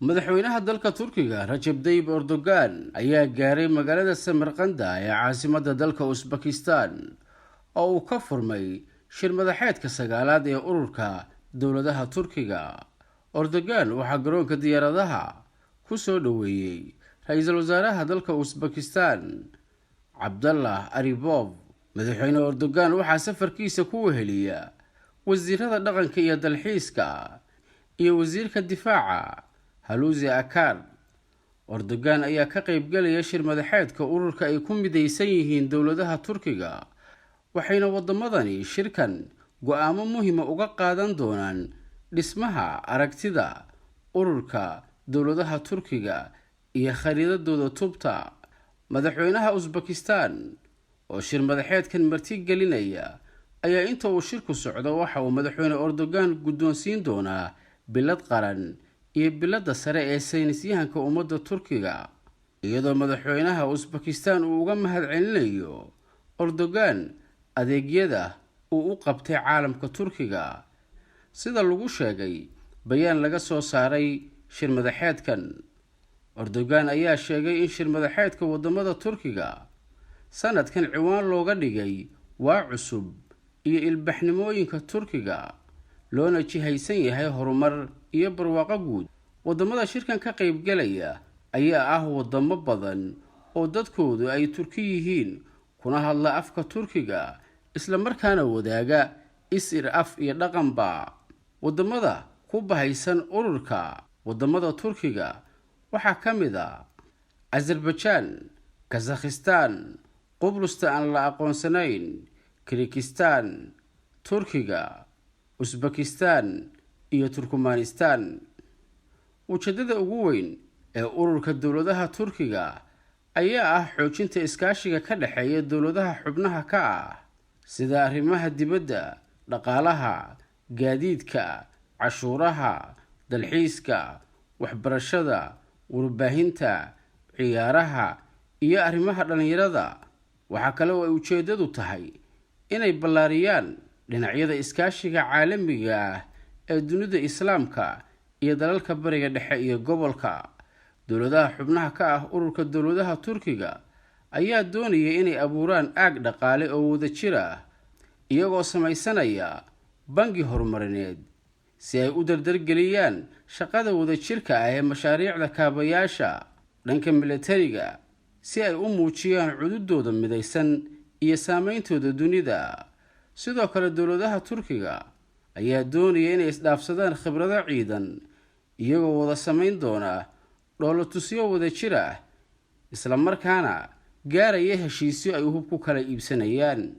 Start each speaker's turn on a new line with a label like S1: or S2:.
S1: madaxweynaha dalka Turkiga Recep Tayyip Erdogan ayaa gaaray magaalada Samarkanda ee caasimadda dalka Uzbekistan oo uu ka furmay shir madaxeedka sagaalaad ee ururka dowladaha Turkiga. Erdogan waxaa garoonka diyaaradaha ku soo dhaweeyay ra'iisul wasaaraha dalka Uzbekistan Abdullah Aripov. madaxweyne Erdogan waxaa safarkiisa ku weheliya wasiirada dhaqanka iyo dalxiiska iyo wasiirka difaaca Hulusi Akar. Erdogan ayaa ka qayb galaya shir madaxeedka ururka ay ku midaysan yihiin dowladaha Turkiga, waxayna wadamadani shirkan go'aamo muhiim ah uga qaadan doonaan dhismaha aragtida ururka dowladaha Turkiga iyo khariidadooda tubta. madaxweynaha Uzbekistan oo shir madaxeedkan marti gelinaya ayaa inta uu shirku socdo waxa uu madaxweyne Erdogan guddoonsiin doonaa bilad qaran iyo biladda sare ee saynisyahanka ummadda Turkiga, iyadoo madaxweynaha Uzbekistan uu uga mahadcelinayo Erdogan adeegyada uu u qabtay caalamka Turkiga. sida lagu sheegay bayaan laga soo saaray shir madaxeedkan, Erdogan ayaa sheegay in shir madaxeedka wadamada Turkiga sanadkan ciwaan looga dhigay waa cusub iyo ilbaxnimooyinka Turkiga, loona jihaysan yahay horumar iyo barwaaqo guud. wadamada shirkan ka qayb galaya ayaa ah wadamo badan oo dadkoodu ay Turki yihiin kuna hadla afka Turkiga isla markaana wadaaga isir af iyo dhaqanba. wadamada ku bahaysan ururka wadamada Turkiga waxaa ka mid ah Azerbaijan, Kazakhstan, Qubrusta aan la aqoonsanayn, Kyrgyzstan, Turkiga, Uzbekistan iyo Turkmanistan. ujeedada ugu weyn ee ururka dowladaha Turkiga ayaa ah xoojinta iskaashiga ka dhaxeeya dowladaha xubnaha ka ah sida arrimaha dibadda, dhaqaalaha, gaadiidka, cashuuraha, dalxiiska, waxbarashada, warbaahinta, ciyaaraha iyo arrimaha dhalinyarada. waxaa kale oo ay ujeedadu tahay inay ballaariyaan dhinacyada iskaashiga caalamiga ah ee dunida Islaamka iyo dalalka bariga dhexe iyo gobolka. dowladaha xubnaha ka ah ururka dowladaha Turkiga ayaa doonaya inay abuuraan aag dhaqaale oo wadajir ah iyagoo samaysanaya bangi horumarineed si ay u dardargeliyaan shaqada wadajirka ah ee mashaariicda kaabayaasha dhanka militariga si ay u muujiyaan cududooda midaysan iyo saameyntooda dunida. sidoo kale dowladaha Turkiga ayaa doonaya inay isdhaafsadaan khibrado ciidan iyagoo wada sameyn doona dhoolatusyo wadajir ah isla markaana gaaraya heshiisyo ay hub ku kala iibsanayaan.